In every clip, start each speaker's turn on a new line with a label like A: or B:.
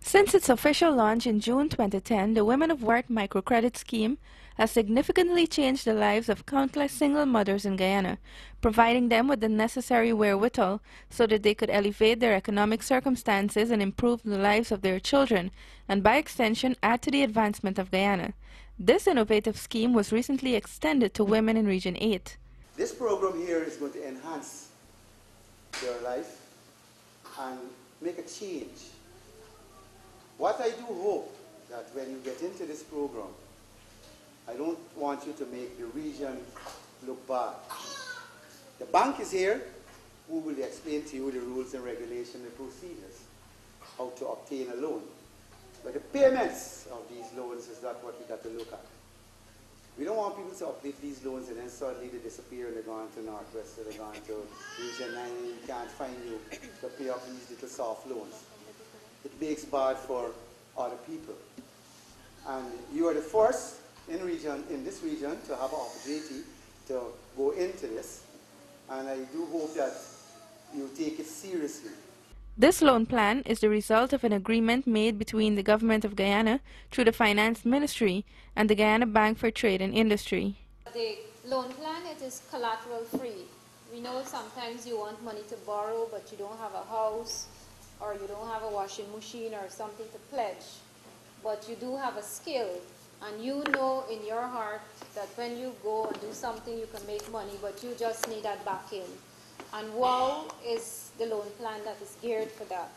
A: Since its official launch in June 2010, the Women of Worth microcredit scheme has significantly changed the lives of countless single mothers in Guyana, providing them with the necessary wherewithal so that they could elevate their economic circumstances and improve the lives of their children, and by extension add to the advancement of Guyana. This innovative scheme was recently extended to women in Region 8.
B: This program here is going to enhance your life and make a change. What I do hope that when you get into this program, I don't want you to make the region look bad. The bank is here, who will explain to you the rules and regulations and procedures, how to obtain a loan. But the payments of these loans is not what we got to look at. We don't want people to uplift these loans and then suddenly they disappear and they're gone to Northwest or they're gone to Region 9 and you can't find you to pay off these little soft loans. It makes bad for other people. And you are the first in this region to have an opportunity to go into this. And I do hope that you take it seriously.
A: This loan plan is the result of an agreement made between the Government of Guyana through the Finance Ministry and the Guyana Bank for Trade and Industry.
C: The loan plan, it is collateral free. We know sometimes you want money to borrow but you don't have a house or you don't have a washing machine or something to pledge, but you do have a skill and you know in your heart that when you go and do something you can make money, but you just need that backing. And WOW is the loan plan that is geared for that.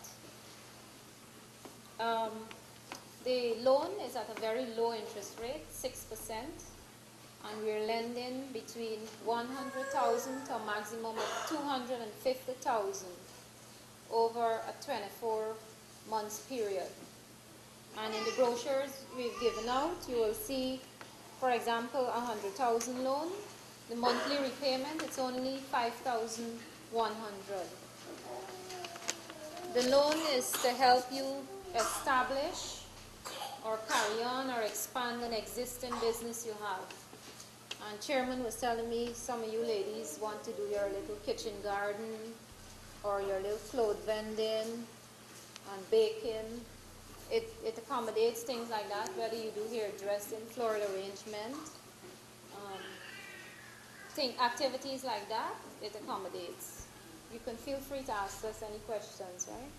C: The loan is at a very low interest rate, 6%, and we're lending between 100,000 to a maximum of 250,000 over a 24 months period. And in the brochures we've given out, you will see, for example, a 100,000 loan. The monthly repayment, it's only 5,100. The loan is to help you establish or carry on or expand an existing business you have. And Chairman was telling me some of you ladies want to do your little kitchen garden or your little float vending and baking. It accommodates things like that, whether you do hairdressing, floral arrangement, activities like that, it accommodates. You can feel free to ask us any questions, right?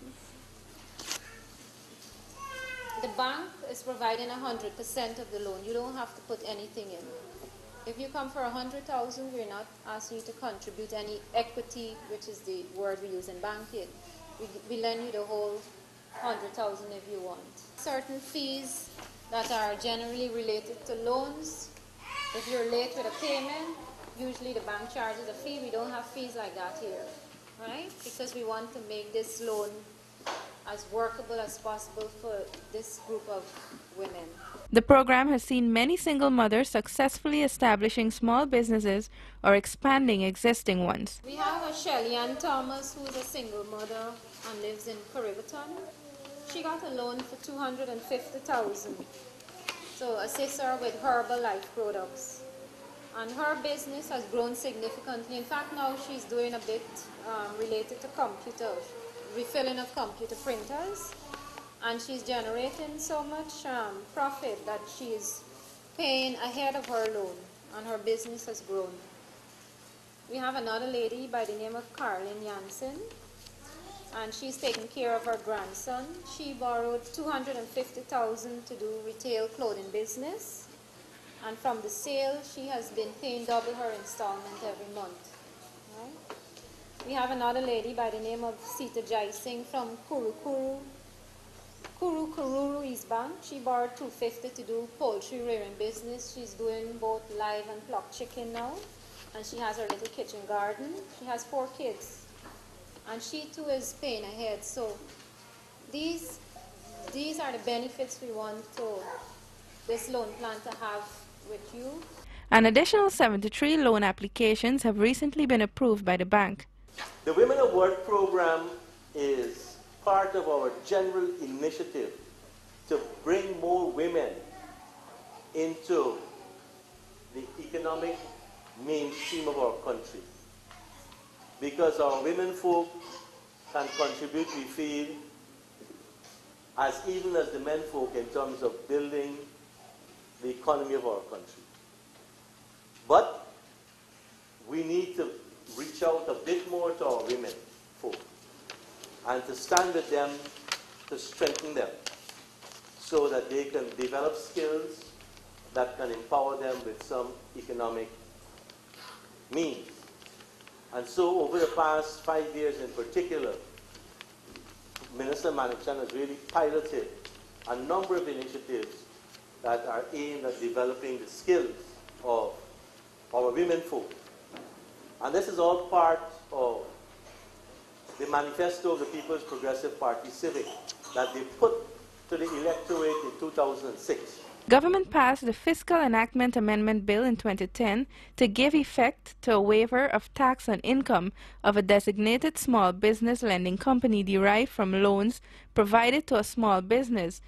C: The bank is providing 100% of the loan. You don't have to put anything in. If you come for 100,000, we're not asking you to contribute any equity, which is the word we use in banking. We lend you the whole 100,000 if you want. Certain fees that are generally related to loans. If you're late with a payment, usually the bank charges a fee. We don't have fees like that here, right? Because we want to make this loan as workable as possible for this group of women.
A: The program has seen many single mothers successfully establishing small businesses or expanding existing ones.
C: We have a Shelly Ann Thomas, who is a single mother and lives in Caribaton. She got a loan for 250,000 to assist her with herbal life products. And her business has grown significantly. In fact, now she's doing a bit related to computer, refilling of computer printers. And she's generating so much profit that she's paying ahead of her loan, and her business has grown. We have another lady by the name of Carlin Jansen, and she's taking care of her grandson. She borrowed 250,000 to do retail clothing business. And from the sale, she has been paying double her installment every month. Right? We have another lady by the name of Sita Jaising from Kuru East Bank. She borrowed 250 to do poultry rearing business. She's doing both live and plucked chicken now. And she has her little kitchen garden. She has 4 kids. And she too is paying ahead. So these are the benefits we want this loan plan to have with you.
A: An additional 73 loan applications have recently been approved by the bank.
D: The Women of Worth program is part of our general initiative to bring more women into the economic mainstream of our country. Because our women folk can contribute, we feel, as even as the men folk in terms of building the economy of our country. But we need to reach out a bit more to our women folk and to stand with them, to strengthen them, so that they can develop skills that can empower them with some economic means. And so over the past 5 years in particular, Minister Manichan has really piloted a number of initiatives that are aimed at developing the skills of our women folk. And this is all part of the manifesto of the People's Progressive Party Civic that they put to the electorate in 2006.
A: Government passed the Fiscal Enactment Amendment Bill in 2010 to give effect to a waiver of tax on income of a designated small business lending company derived from loans provided to a small business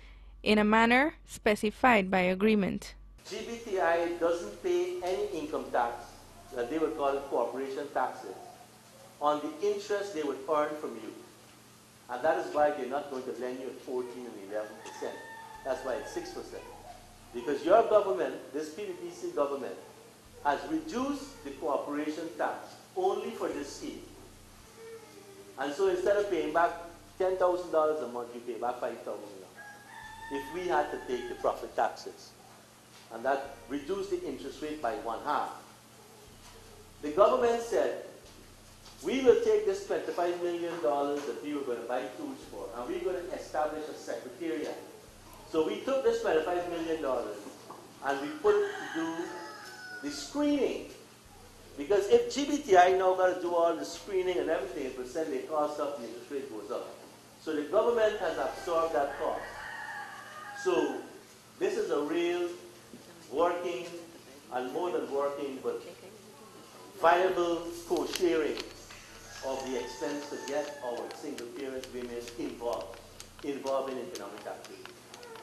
A: in a manner specified by agreement.
D: GBTI doesn't pay any income tax, that they would call corporation taxes, on the interest they would earn from you. And that is why they're not going to lend you at 14 and 11%. That's why it's 6%. Because your government, this PDPC government, has reduced the corporation tax only for this scheme. And so instead of paying back $10,000 a month, you pay back $5,000 if we had to take the profit taxes. And that reduced the interest rate by 1/2. The government said, we will take this $25 million that we were going to buy tools for, and we're going to establish a secretariat. So we took this $25 million and we put it to do the screening. Because if GBTI now got to do all the screening and everything, it will send the cost up, the interest rate goes up. So the government has absorbed that cost. So this is a real working, and more than working, but viable co-sharing of the expense to get our single-parent women involved in economic activity.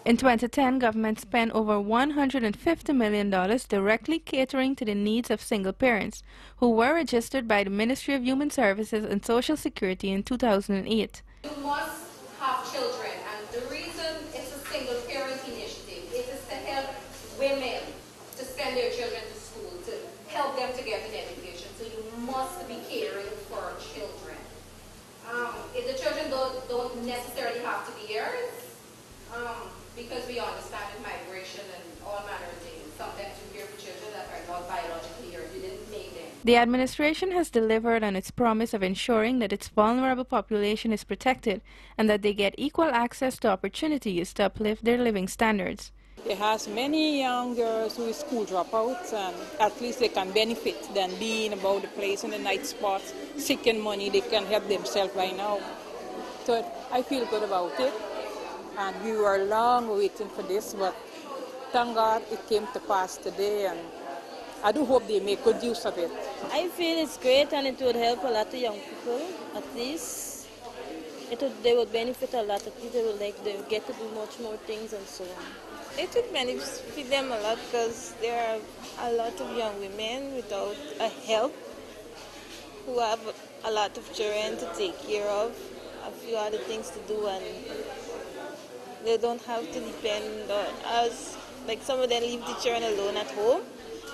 A: In 2010, government spent over $150 million directly catering to the needs of single parents who were registered by the Ministry of Human Services and Social Security in 2008.
E: You must have children, and the reason it's a single parent initiative is to help women to send their children to school, to help them to get an education. So you must be caring for children. If the children don't necessarily have to be yours, because we understand in migration and all manner of things, sometimes you care for children that are not biologically yours. You didn't make them.
A: The administration has delivered on its promise of ensuring that its vulnerable population is protected and that they get equal access to opportunities to uplift their living standards.
F: It has many young girls who are school dropouts, and at least they can benefit than being about the place in the night spots, seeking money. They can help themselves right now. So I feel good about it. And we were long waiting for this, but thank God it came to pass today, and I do hope they make good use of it.
G: I feel it's great, and it would help a lot of young people. At least they would benefit a lot. At least they would get to do much more things and so on.
H: It would benefit them a lot because there are a lot of young women without a help who have a lot of children to take care of, a few other things to do, and they don't have to depend on us. Like some of them leave the children alone at home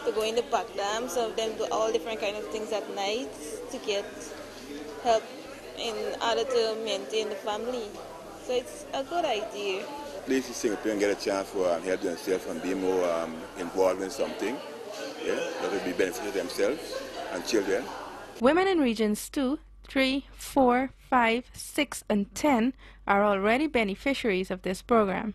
H: to go in the pack dam. Some of them do all different kind of things at night to get help in order to maintain the family. So it's a good idea.
I: At least the single parent get a chance for help themselves and be more involved in something. Yeah, that will be beneficial to themselves and children.
A: Women in regions 2, 3, 4, 5, 6, and 10 are already beneficiaries of this program.